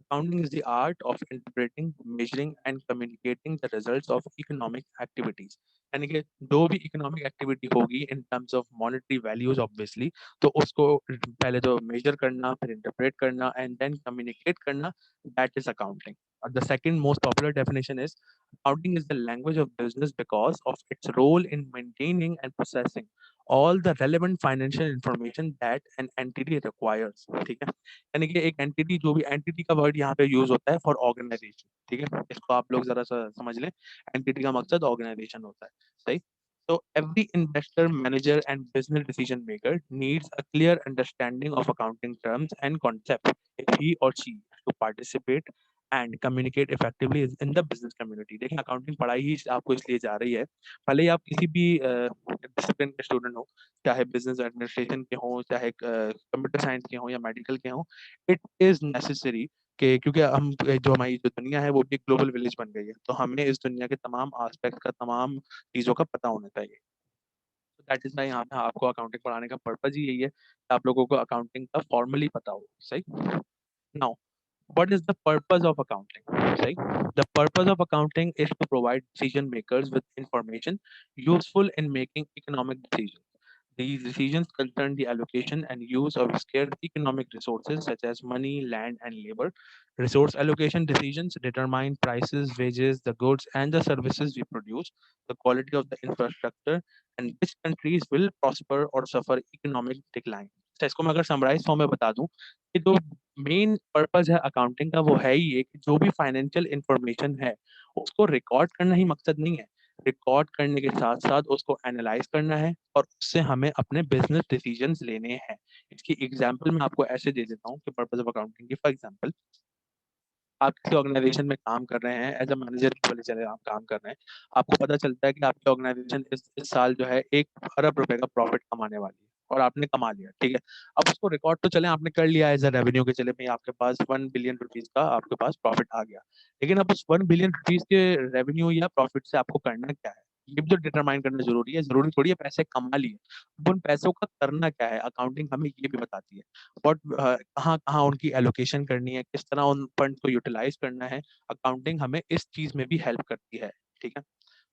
Accounting is the art of interpreting, measuring and communicating the results of economic activities. यानी कि जो भी इकोनॉमिक एक्टिविटी होगी in terms of monetary values obviously, तो उसको पहले तो major करना, फिर इंटरप्रेट करना एंड देन कम्युनिकेट करना, that is accounting. The second most popular definition is accounting is the language of business because of its role in maintaining and processing all the relevant financial information that an entity requires. ठीक है। यानी कि एक entity, जो भी entity का word यहाँ पे यूज होता है फॉर ऑर्गेनाइजेशन। ठीक है, इसको आप लोग जरा सा समझ लें। एंटिटी का मकसद ऑर्गेनाइजेशन होता है। सही। So every investor, manager, and business decision maker needs a clear understanding of accounting terms and concepts if he or she to participate and communicate effectively in the business community. देखिए, accounting पढ़ाई ही आपको इसलिए जा रही है, भले ही आप किसी भी डिसिप्लिन के स्टूडेंट हो, चाहे बिजनेस एडमिनिस्ट्रेशन के हों, चाहे कंप्यूटर साइंस के हों या मेडिकल के हों, इट इज नेसेसरी कि क्योंकि हम जो हमारी जो दुनिया है वो भी ग्लोबल विलेज बन गई है, तो हमें इस दुनिया के तमाम एस्पेक्ट का, तमाम चीज़ों का पता होना चाहिए। तो दैट इज वाई यहाँ पे आपको अकाउंटिंग पढ़ाने का पर्पज ही यही है कि आप लोगों को अकाउंटिंग का फॉर्मली पता हो। सही। Now, what is the purpose of accounting? Right? The purpose of accounting is to provide decision makers with information useful in making economic decisions. These decisions concern the allocation and use of scarce economic resources such as money, land, and labor. Resource allocation decisions determine prices, wages, the goods, and the services we produce, the quality of the infrastructure, and which countries will prosper or suffer economic decline. तो इसको मैं अगर summarise form में बता दूं कि जो main purpose है अकाउंटिंग का, वो है ही ये कि जो भी फाइनेंशियल इंफॉर्मेशन है उसको रिकॉर्ड करना ही मकसद नहीं है। रिकॉर्ड करने के साथ साथ उसको एनालाइज करना है और उससे हमें अपने बिजनेस डिसीजंस लेने हैं। इसकी एग्जांपल मैं आपको ऐसे दे देता हूँ कि पर्पस ऑफ अकाउंटिंग की, फॉर एग्जांपल आप किसी ऑर्गेनाइजेशन में काम कर रहे हैं, एज अ मैनेजर बोले चले आप काम कर रहे हैं, आपको पता चलता है कि आपकी ऑर्गेनाइजेशन इस साल जो है 1 अरब रुपए का प्रॉफिट कमाने वाली है और आपने कमा लिया। ठीक है। अब उसको रिकॉर्ड तो चले आपने कर लिया एज अ रेवेन्यू के, चले भाई आपके पास 1 बिलियन रुपीज का आपके पास प्रॉफिट आ गया, लेकिन अब उस 1 बिलियन रुपीज के रेवेन्यू या प्रॉफिट से आपको करना क्या है, ये भी तो डिटरमाइन करना जरूरी है। जरूरी थोड़ी है पैसे कमा लिए, अब उन पैसों का करना क्या है, अकाउंटिंग हमें ये भी बताती है। व्हाट कहाँ कहाँ उनकी एलोकेशन करनी है, किस तरह उन फंड को यूटिलाइज करना है, अकाउंटिंग हमें इस चीज में भी हेल्प करती है। ठीक है।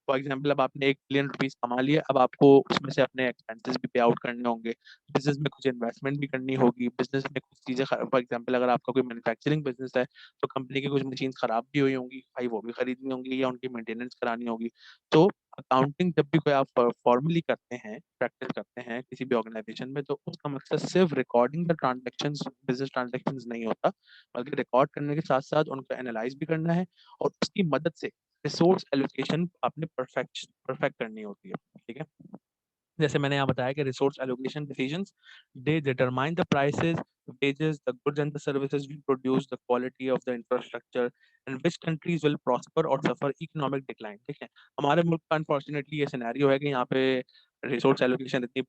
फॉर एग्जाम्पल, अब आपने 1 बिलियन रुपीज कमा लिए, अब आपको उसमें से अपने एक्सपेंसेस भी पे आउट करने होंगे, बिजनेस में कुछ इन्वेस्टमेंट भी करनी होगी, बिजनेस में कुछ चीजें, फॉर एग्जाम्पल अगर आपका कोई मैन्युफैक्चरिंग बिजनेस है तो कंपनी की कुछ मशीन खराब भी हुई होंगी, भाई वो भी खरीदनी होंगी या उनकी मेंटेनेंस करानी होगी। तो अकाउंटिंग जब भी कोई आप फॉर्मली करते हैं, प्रैक्टिस करते हैं किसी भी ऑर्गेनाइजेशन में, तो उसका मकसद सिर्फ recording the transaction, business transaction नहीं होता, बल्कि रिकॉर्ड करने के साथ साथ उनको एनालाइज भी करना है और उसकी मदद से रिसोर्स एलोकेशन आपने परफेक्ट परफेक्ट करनी होती है। ठीक है। जैसे मैंने यहाँ बताया कि resource allocation decisions, they determine the prices, wages, the goods and the services we produce, the quality of the infrastructure, and which countries will prosper or suffer economic decline. ठीक है। हमारे मुल्क का अनफॉर्चुनेटली ये सिनेरियो है कि यहाँ पे रिसोर्स एलोकेशन इतनी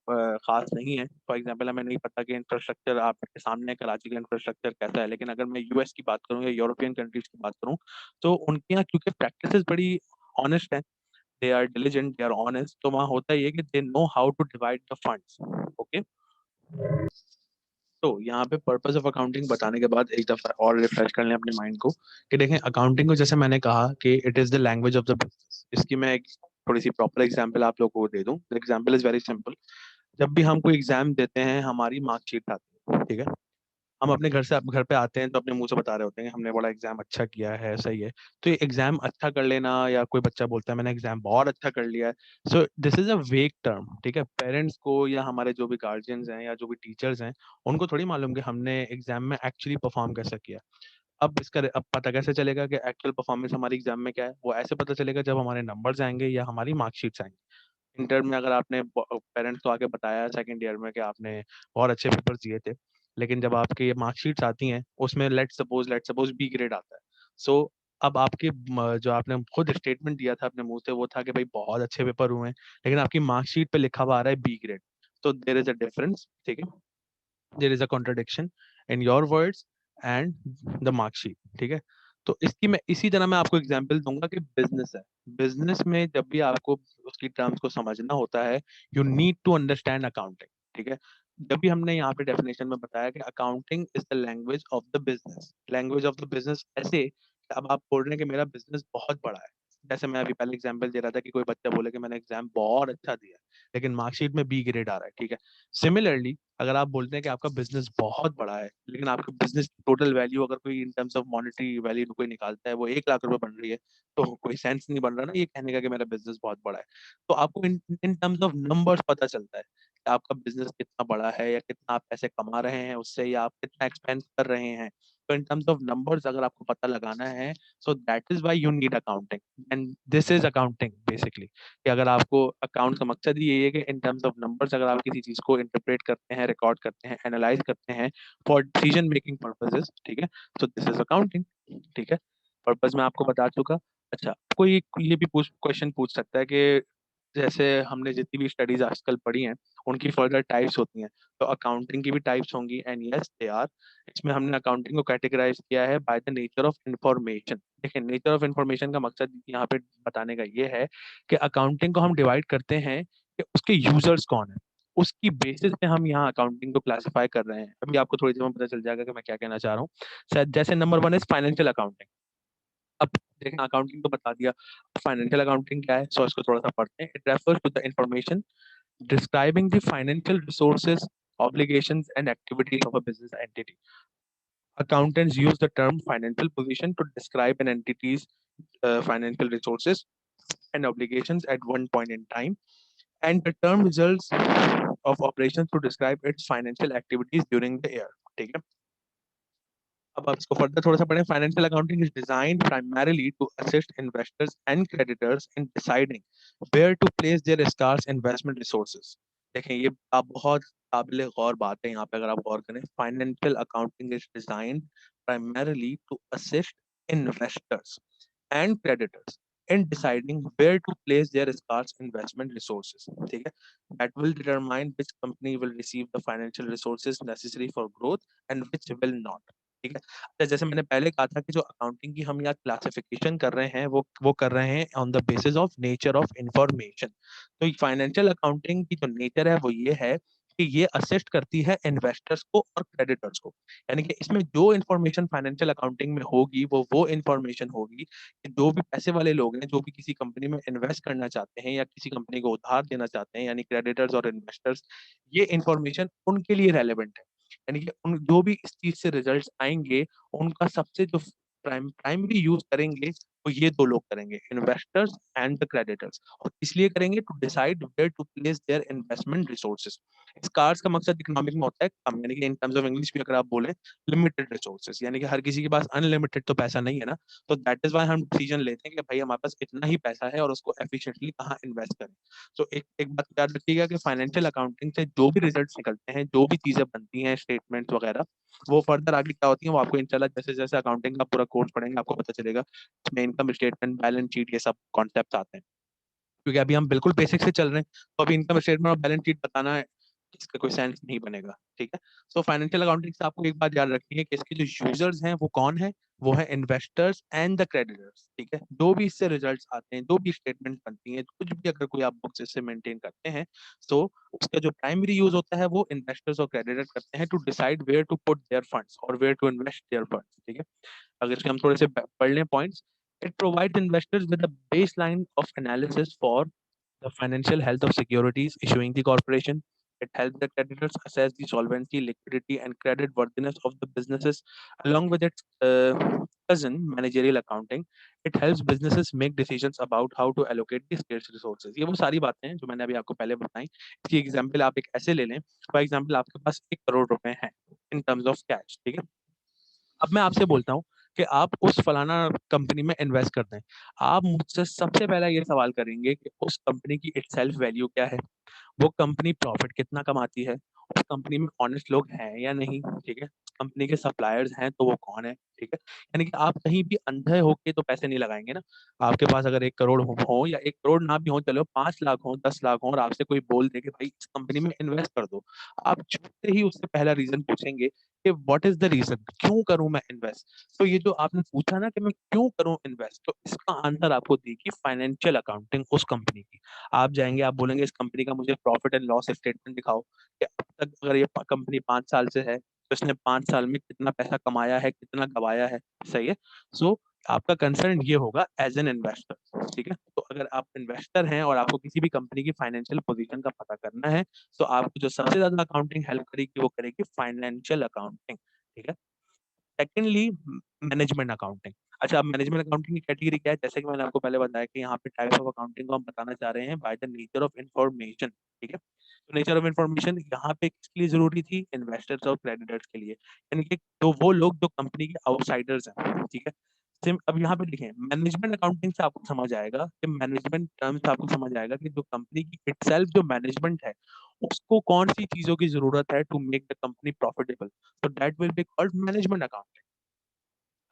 खास नहीं है। फॉर एग्जांपल, हमें नहीं पता कि इंफ्रास्ट्रक्चर आपके सामने कराची का इंफ्रास्ट्रक्चर कैसा है, लेकिन अगर मैं यूएस की बात करूँ या यूरोपियन कंट्रीज की बात करूँ, तो उनके यहाँ क्योंकि प्रैक्टिसेस बड़ी ऑनेस्ट है, they are diligent, they are honest, तो वहाँ होता ही है कि they know how to divide the funds. Okay. तो यहाँ पे पर्पस ऑफ अकाउंटिंग बताने के बाद एक दफा और रिफ्रेश कर लें अपने माइंड को कि देखें अकाउंटिंग को जैसे मैंने कहा कि it is the language of the business. इसकी मैं एक थोड़ी सी प्रॉपर एग्जांपल आप लोगों को दे दूं। The example is very simple. जब भी हम कोई एग्जाम देते हैं हमारी मार्कशीट आती है, ठीक है। हम अपने घर पे आते हैं तो अपने मुंह से बता रहे होते हैं कि हमने बड़ा एग्जाम अच्छा किया है, सही है। तो ये एग्जाम अच्छा कर लेना, या कोई बच्चा बोलता है मैंने एग्जाम बहुत अच्छा कर लिया है, सो दिस इज अ वेग टर्म, ठीक है। पेरेंट्स को या हमारे जो भी गार्जियंस हैं या जो भी टीचर्स हैं उनको थोड़ी मालूम कि हमने एग्जाम में एक्चुअली परफॉर्म कैसा किया। अब पता कैसे चलेगा कि एक्चुअल परफॉर्मेंस हमारी एग्जाम में क्या है? वो ऐसे पता चलेगा जब हमारे नंबर्स आएंगे या हमारी मार्कशीट्स आएंगी। इंटर में अगर आपने पेरेंट्स को आके बताया सेकंड ईयर में कि आपने बहुत अच्छे पेपर दिए थे, लेकिन जब आपकी ये मार्कशीट्स आती हैं उसमें लेट सपोज बी ग्रेड आता है। सो अब आपके जो आपने खुद स्टेटमेंट दिया था अपने मुंह से वो था कि भाई बहुत अच्छे पेपर हुए हैं, लेकिन आपकी मार्कशीट पे लिखा हुआ आ रहा है बी ग्रेड। तो देर इज अ डिफरेंस, ठीक है। There is a contradiction in your words and the marksheet, ठीक है। तो इसकी मैं इसी तरह मैं आपको एग्जांपल दूंगा कि बिजनेस है। बिजनेस में जब भी आपको उसकी टर्म्स को समझना होता है, you need to understand accounting, ठीक है। जब भी हमने यहाँ पे डेफिनेशन में बताया कि accounting is the language of the business. Language of the business ऐसे कि अब आप बोल रहे हैं कि मेरा बिजनेस बहुत बड़ा है। जैसे मैं अभी पहले एग्जांपल दे रहा था कि कोई बच्चा बोले कि मैंने एग्जाम बहुत अच्छा दिया लेकिन मार्कशीट में बी ग्रेड आ रहा है, ठीक है। सिमिलरली अगर आप बोलते हैं कि आपका बिजनेस बहुत बड़ा है लेकिन आपका बिजनेस टोटल वैल्यू अगर कोई in terms of monetary value कोई निकालता है वो 1 लाख रुपए बन रही है, तो कोई सेंस नहीं बन रहा ना ये कहने का कि मेरा बिजनेस बहुत बड़ा है। तो आपको इन इन टर्म्स ऑफ नंबर्स पता चलता है कि आपका बिजनेस कितना बड़ा है या कितना आप पैसे कमा रहे हैं उससे, या आप कितना एक्सपेंस कर रहे हैं। तो इन टर्म्स ऑफ नंबर्स अगर आपको पता लगाना है, so that is why you need accounting and this is accounting basically. कि अगर आपको अकाउंट का मकसद ही यही है कि इन टर्म्स ऑफ नंबर्स अगर आप किसी चीज को इंटरप्रेट करते हैं, रिकॉर्ड करते हैं, एनालाइज करते हैं फॉर डिसीजन मेकिंग पर्पसेस, ठीक है। सो दिस इज अकाउंटिंग, ठीक है। पर्पस मैं आपको बता चुका। अच्छा, कोई ये भी क्वेश्चन पूछ सकता है कि जैसे हमने जितनी भी स्टडीज आजकल पढ़ी हैं उनकी फर्दर टाइप्स होती हैं, तो अकाउंटिंग की भी टाइप्स होंगी, एंड यस दे आर। इसमें हमने अकाउंटिंग को कैटेगराइज किया है by the nature of information. देखिए नेचर ऑफ इंफॉर्मेशन का मकसद यहाँ पे बताने का ये है कि अकाउंटिंग को हम डिवाइड करते हैं कि उसके यूजर्स कौन है, उसकी बेसिस पे हम यहाँ अकाउंटिंग को क्लासिफाई कर रहे हैं। अभी आपको थोड़ी देर में पता चल जाएगा कि मैं क्या कहना चाह रहा हूँ। शायद जैसे नंबर 1 इज फाइनेंशियल अकाउंटिंग। अब देखें अकाउंटिंग तो बता दिया, फाइनेंशियल अकाउंटिंग क्या है, सो इसको थोड़ा सा पढ़ते हैं। It refers to the information describing the financial resources, obligations, and activities of a business entity. Accountants use the term financial position to describe an entity's financial resources and obligations at one point in time, and the term results of operations to describe its financial activities during the year. ठीक है। अब आप इसको further थोड़ा सा पढ़ें। Financial accounting is designed primarily to assist investors and creditors in deciding where to place their scarce investment resources. देखें ये आप बहुत काबिल गौर बात है यहाँ पे अगर आप गौर करें। Financial accounting is designed primarily to assist investors and creditors in deciding where to place their scarce investment resources, ठीक है। That will determine which company will receive the financial resources necessary for growth and which will not, ठीक है। अच्छा, जैसे मैंने पहले कहा था कि जो अकाउंटिंग की हम यहाँ क्लासिफिकेशन कर रहे हैं वो कर रहे हैं on the basis of nature of information. तो फाइनेंशियल अकाउंटिंग की जो नेचर है वो ये है कि ये असिस्ट करती है इन्वेस्टर्स को और क्रेडिटर्स को। यानी कि इसमें जो इन्फॉर्मेशन फाइनेंशियल अकाउंटिंग में होगी वो इन्फॉर्मेशन होगी कि जो भी पैसे वाले लोग हैं जो भी किसी कंपनी में इन्वेस्ट करना चाहते हैं या किसी कंपनी को उधार देना चाहते हैं, यानी क्रेडिटर्स और इन्वेस्टर्स, ये इन्फॉर्मेशन उनके लिए रेलेवेंट है। यानी कि उन जो भी इस चीज से रिजल्ट्स आएंगे उनका सबसे जो प्राइमरी यूज करेंगे वो ये दो लोग करेंगे, इन्वेस्टर्स एंड द क्रेडिटर्स। और इसलिए करेंगे to decide where to place their investment resources. Scarce का मकसद इकोनॉमिक में होता है कम, यानी कि इन टर्म्स ऑफ इंग्लिश भी अगर आप बोले लिमिटेड रिसोर्सेज, यानी कि हर किसी के पास अनलिमिटेड तो पैसा नहीं है ना। तो दैट इज वाई हम डिसीजन लेते हैं कि भाई हमारे पास इतना ही पैसा है और उसको एफिशिएंटली कहाँ इन्वेस्ट करें। तो एक बात याद रखिएगा कि फाइनेंशियल अकाउंटिंग से जो भी रिजल्ट्स निकलते हैं, जो भी चीजें बनती हैं, स्टेटमेंट्स वगैरह, वो फर्दर आगे क्या होती है वो आपको इंशाल्लाह जैसे जैसे अकाउंटिंग का पूरा कोर्स पढ़ेंगे आपको पता चलेगा। इसमें इनकम स्टेटमेंट, बैलेंस शीट, ये सब कॉन्सेप्ट आते हैं। क्योंकि अभी हम बिल्कुल बेसिक से चल रहे हैं, तो अभी इनकम स्टेटमेंट और बैलेंस शीट बताना है इसका कोई सेंस नहीं बनेगा, ठीक है। सो फाइनेंशियल अकाउंटिंग से आपको एक बात याद रखनी है कि इसके जो यूजर्स हैं वो कौन है, वो है इन्वेस्टर्स एंड द क्रेडिटर्स, ठीक है। जो भी इससे रिजल्ट्स आते हैं, जो भी स्टेटमेंट बनती है, कुछ भी अगर कोई आप बुक्स इससे मेंटेन करते हैं, सो उसका जो प्राइमरी यूज होता है वो इन्वेस्टर्स और क्रेडिटर्स करते हैं to decide where to put their funds और where to invest their funds, ठीक है। अगर इसके हम थोड़े से पढ़ लें points, it provides investors with a baseline of analysis for the financial health of securities issuing the corporation. It helps the creditors assess the solvency, liquidity, and credit worthiness of the businesses, along with its cousin, managerial accounting. It helps businesses make decisions about how to allocate the scarce resources. ये वो सारी बातें हैं जो मैंने अभी आपको पहले बताई। इसकी एग्जाम्पल आप एक ऐसे ले लें, फॉर एग्जाम्पल आपके पास 1 करोड़ रुपए हैं इन टर्म्स ऑफ कैश, ठीक है। अब मैं आपसे बोलता हूँ कि आप उस फलाना कंपनी में इन्वेस्ट कर दें। आप मुझसे सबसे पहला ये सवाल करेंगे कि उस कंपनी की इटसेल्फ वैल्यू क्या है, वो कंपनी प्रॉफिट कितना कमाती है, उस कंपनी में ऑनेस्ट लोग हैं या नहीं, ठीक है, कंपनी के सप्लायर्स हैं तो वो कौन है, ठीक है। यानी कि आप कहीं भी अंधे होके तो पैसे नहीं लगाएंगे ना। आपके पास अगर 1 करोड़ हो या 1 करोड़ ना भी हो, चलो 5 लाख हो, 10 लाख हो, और आपसे कोई बोल दे कि भाई इस कंपनी में इन्वेस्ट कर दो, आप छूटते ही उससे पहला रीजन पूछेंगे कि व्हाट इज द रीजन, क्यों करूं मैं इन्वेस्ट। तो ये जो आपने पूछा ना कि मैं क्यों करूं इन्वेस्ट, तो इसका आंसर आपको देगी फाइनेंशियल अकाउंटिंग उस कंपनी की। आप जाएंगे, आप बोलेंगे इस कंपनी का मुझे प्रॉफिट एंड लॉस स्टेटमेंट दिखाओ कि अब तक अगर ये कंपनी 5 साल से है तो इसने 5 साल में कितना पैसा कमाया है, कितना गवाया है, सही है। सो आपका कंसर्न ये होगा एज एन इन्वेस्टर, ठीक है। तो अगर आप इन्वेस्टर हैं और आपको किसी भी कंपनी की फाइनेंशियल पोजीशन का पता करना है, तो आपको जो सबसे ज्यादा अकाउंटिंग हेल्प करेगी वो करेगी फाइनेंशियल अकाउंटिंग, ठीक है। Secondly, management accounting. अच्छा, अब मैनेजमेंट अकाउंटिंग की कैटेगरी क्या है, जैसे कि मैंने आपको पहले बताया कि यहाँ पे टाइप्स ऑफ अकाउंटिंग को हम बताना चाह रहे हैं bye the nature of information, ठीक है। तो नेचर ऑफ इंफॉर्मेशन यहाँ पे किसके लिए जरूरी थी, इन्वेस्टर्स और क्रेडिटर्स के लिए, यानी कि तो वो लोग जो कंपनी के आउटसाइडर्स हैं, ठीक है। सिम अब यहाँ पे देखें, मैनेजमेंट अकाउंटिंग से आपको समझ आएगा कि मैनेजमेंट टर्म्स से आपको समझ आएगा कि जो कंपनी की इटसेल्फ जो मैनेजमेंट है उसको कौन सी चीजों की जरूरत है to make the company profitable, तो that will be called management accounting.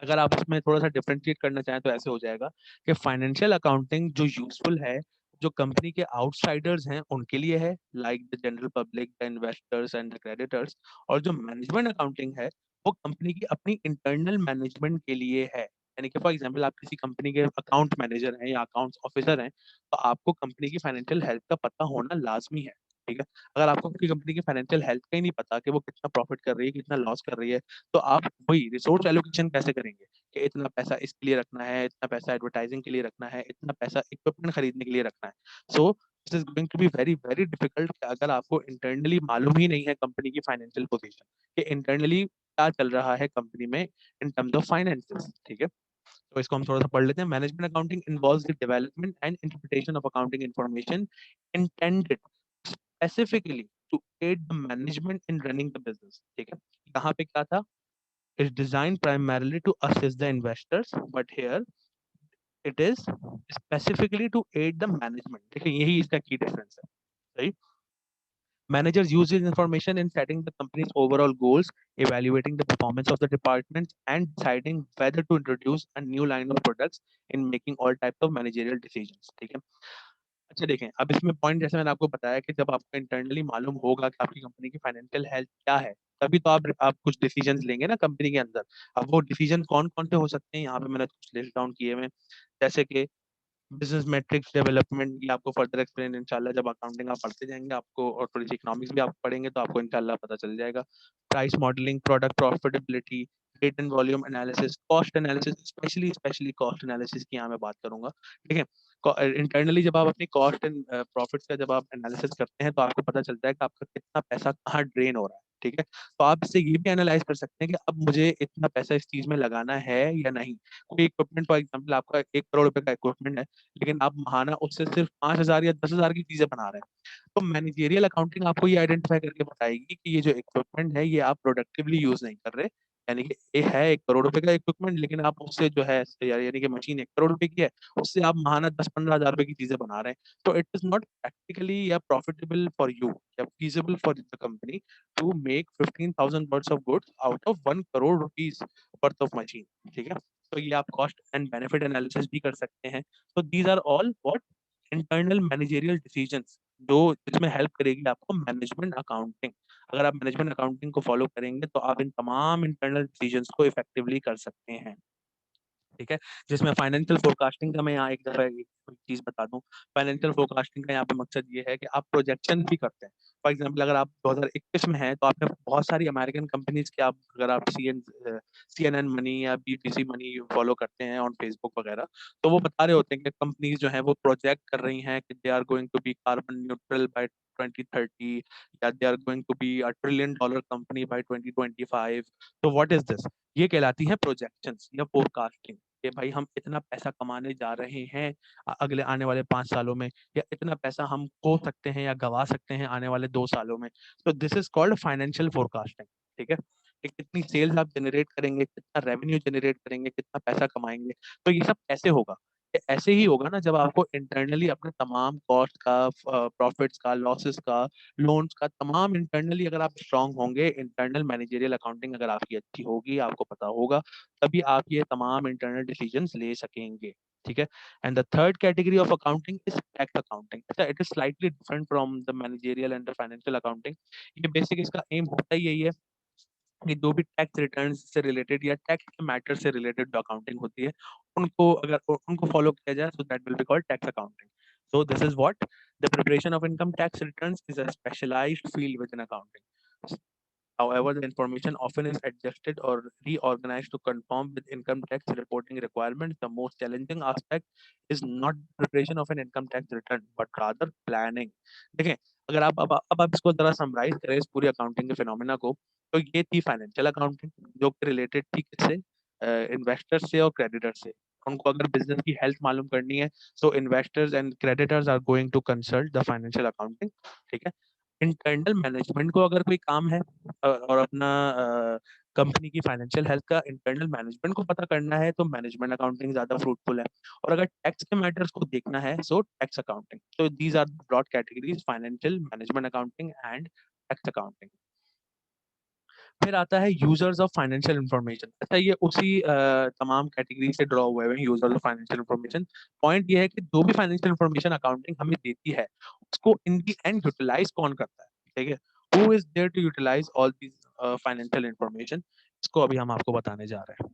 अगर आप उसमें थोड़ा सा डिफरेंशिएट करना चाहें तो ऐसे हो जाएगा कि फाइनेंशियल अकाउंटिंग जो यूजफुल है, जो कंपनी के आउटसाइडर्स हैं उनके लिए है, like the general public, the investors and the creditors. और जो मैनेजमेंट अकाउंटिंग है वो कंपनी की अपनी इंटरनल मैनेजमेंट के लिए है। यानी कि फॉर एग्जांपल आप किसी कंपनी के अकाउंट मैनेजर हैं या अकाउंट्स ऑफिसर हैं, तो आपको कंपनी की फाइनेंशियल हेल्थ का पता होना लाजमी है, ठीक है। अगर आपको किसी कंपनी की फाइनेंशियल हेल्थ का ही नहीं पता कि वो कितना प्रॉफिट कर रही है, कितना लॉस कर रही है, तो आप वही रिसोर्स एलोकेशन कैसे करेंगे कि इतना पैसा इसके लिए रखना है, इतना पैसा एडवर्टाइजिंग के लिए रखना है, इतना पैसा इक्विपमेंट खरीदने के लिए रखना है। So this is going to be very very difficult अगर आपको इंटरनली मालूम ही नहीं है कंपनी की फाइनेंशियल पोजीशन, कि इंटरनली क्या चल रहा है कंपनी में इन टर्म्स ऑफ फाइनेंसेस, ठीक है। तो इसको हम थोड़ा सा पढ़ लेते हैं। Management accounting involves the development and interpretation of accounting information intended specifically to aid the management in running the business, ठीक है। यहाँ पे क्या था, is designed primarily to assist the investors, but here it is specifically to aid the management। देखिए यही इसका की डिफरेंस है, सही। Managers use this information in setting the company's overall goals, evaluating the performance of the departments, and deciding whether to introduce a new line of products in making all types of managerial decisions, ठीक है। अच्छा देखें, अब इसमें point जैसे मैंने आपको बताया कि जब आपको इंटरनली मालूम होगा कि आपकी कंपनी की फाइनेंशियल हेल्थ क्या है, तभी तो आप कुछ डिसीजंस लेंगे ना कंपनी के अंदर। अब वो डिसीजन कौन कौन से हो सकते हैं, यहाँ पे मैंने कुछ लिस्ट डाउन किए हुए हैं, जैसे कि बिजनेस मैट्रिक्स डेवलपमेंट, ये आपको फर्दर एक्सप्लेन इंशाल्लाह जब अकाउंटिंग आप पढ़ते जाएंगे आपको, और थोड़ी सी इकोनॉमिक्स भी आप पढ़ेंगे तो आपको इंशाल्लाह पता चल जाएगा। Price modelling, product profitability, rate and volume analysis, cost analysis, specially specially cost analysis की यहाँ मैं बात करूंगा, ठीक है। इंटरनली जब आप अपनी कॉस्ट एंड प्रॉफिट्स का जब आप एनालिसिस करते हैं तो आपको पता चलता है कि आपका कितना पैसा कहाँ ड्रेन हो रहा है, ठीक है। तो आप इससे ये भी एनालाइज कर सकते हैं कि अब मुझे इतना पैसा इस चीज में लगाना है या नहीं। कोई इक्विपमेंट फॉर एग्जाम्पल आपका 1 करोड़ रुपए का इक्विपमेंट है, लेकिन आप महाना उससे सिर्फ 5,000 या 10,000 की चीजें बना रहे हैं, तो मैनेजेरियल अकाउंटिंग आपको ये आइडेंटिफाई करके बताएगी कि ये जो इक्विपमेंट है ये आप प्रोडक्टिवली यूज नहीं कर रहे। यानी कि ये है 1 करोड़ रुपए का इक्विपमेंट, लेकिन आप उससे जो है यानी कि मशीन 1 करोड़ रुपए की है, उससे आप महाना 10-15 हजार रुपए की चीजें बना रहे हैं। तो इट इज नॉट प्रैक्टिकली या प्रॉफिटेबल फॉर यू या feasible for the company to make 15,000 worth of goods out of 1 crore rupees worth of machine, ठीक है। तो ये आप कॉस्ट एंड बेनिफिट एनालिसिस भी कर सकते हैं। So these are all what internal managerial decisions जो इसमें हेल्प करेगी आपको मैनेजमेंट अकाउंटिंग। अगर आप मैनेजमेंट अकाउंटिंग को फॉलो करेंगे तो आप इन तमाम इंटरनल डिसीजंस को इफेक्टिवली कर सकते हैं। ठीक है? जिसमें फाइनेंशियल फोरकास्टिंग का मैं यहाँ एक दफ़ा एक चीज़ बता दूँ। फाइनेंशियल फोरकास्टिंग का यहाँ पे मकसद ये है कि आप प्रोजेक्शन भी करते हैं। फॉर एग्ज़ाम्पल अगर आप 2021 में हैं, तो आपने बहुत सारी अमेरिकन कंपनीज़ की आप अगर आप सीएनएन मनी या बीबीसी मनी फॉलो करते हैं ऑन फेसबुक वगैरह, तो वो बता रहे होते हैं कि कंपनीज़ जो हैं वो प्रोजेक्ट कर रही हैं कि they are going to be carbon neutral by 2030 या they are going to be a trillion dollar company by 2025। तो व्हाट इज़ दिस? ये कहलाती है प्रोजेक्शंस या फोरकास्टिंग। कि भाई हम इतना पैसा कमाने जा रहे हैं अगले आने वाले 5 सालों में, या इतना पैसा हम खो सकते हैं या गँवा सकते हैं आने वाले 2 सालों में। तो this is called financial forecasting, ठीक है? कि कितनी सेल्स आप जनरेट करेंगे, कितना रेवेन्यू जनरेट करेंगे, कितना पैसा कमाएँगे। तो ये सब कैसे होगा? ये ऐसे ही होगा ना जब आपको इंटरनली अपने तमाम कॉस्ट का, प्रॉफिट्स का, लॉसेस का, लोन्स का तमाम इंटरनली अगर आप स्ट्रॉन्ग होंगे, इंटरनल मैनेजरियल अकाउंटिंग अगर आपकी अच्छी होगी, आपको पता होगा, तभी आप ये तमाम इंटरनल डिसीजंस ले सकेंगे, ठीक है? And the third category of accounting is tax accounting. अच्छा, it is slightly different from the managerial and the financial accounting. ये बेसिक इसका एम होता ही यही है कि जो भी टैक्स रिटर्न से रिलेटेड या टैक्स के मैटर से रिलेटेड जो अकाउंटिंग होती है, उनको अगर उनको फॉलो किया जाए, so that will be called tax accounting. So this is what the preparation of income tax returns is a specialized field within accounting. However, the information often is adjusted or reorganized to conform with income tax reporting requirements. The most challenging aspect is not preparation of an income tax return, but rather planning. देखें, अगर अब आप इसको जरा summarise करें इस पूरी accounting के फिनोमेना को, तो ये थी फाइनेंशियल अकाउंटिंग जो कि रिलेटेड थी किससे, इन्वेस्टर से और क्रेडिटर से। उनको अगर बिजनेस की हेल्थ मालूम करनी है, so investors and creditors are going to consult the financial accounting, ठीक है? इंटरनल मैनेजमेंट को अगर कोई काम है और अपना कंपनी की फाइनेंशियल हेल्थ का इंटरनल मैनेजमेंट को पता करना है, तो मैनेजमेंट अकाउंटिंग ज़्यादा फ्रूटफुल है। और अगर टैक्स के मैटर्स को देखना है, सो टैक्स अकाउंटिंग। तो these are the broad categories, financial, management accounting and tax accounting. फिर आता है यूजर्स ऑफ फाइनेंशियल इंफॉर्मेशन। अच्छा, ये उसी तमाम कैटेगरी से ड्रॉ हुए हैं users of financial information. Point ये है कि जो भी फाइनेंशियल इंफॉर्मेशन अकाउंटिंग हमें देती है, उसको इन दी एंड यूटिलाइज कौन करता है, ठीक है? Who is there to utilize all these financial information? इसको अभी हम आपको बताने जा रहे हैं।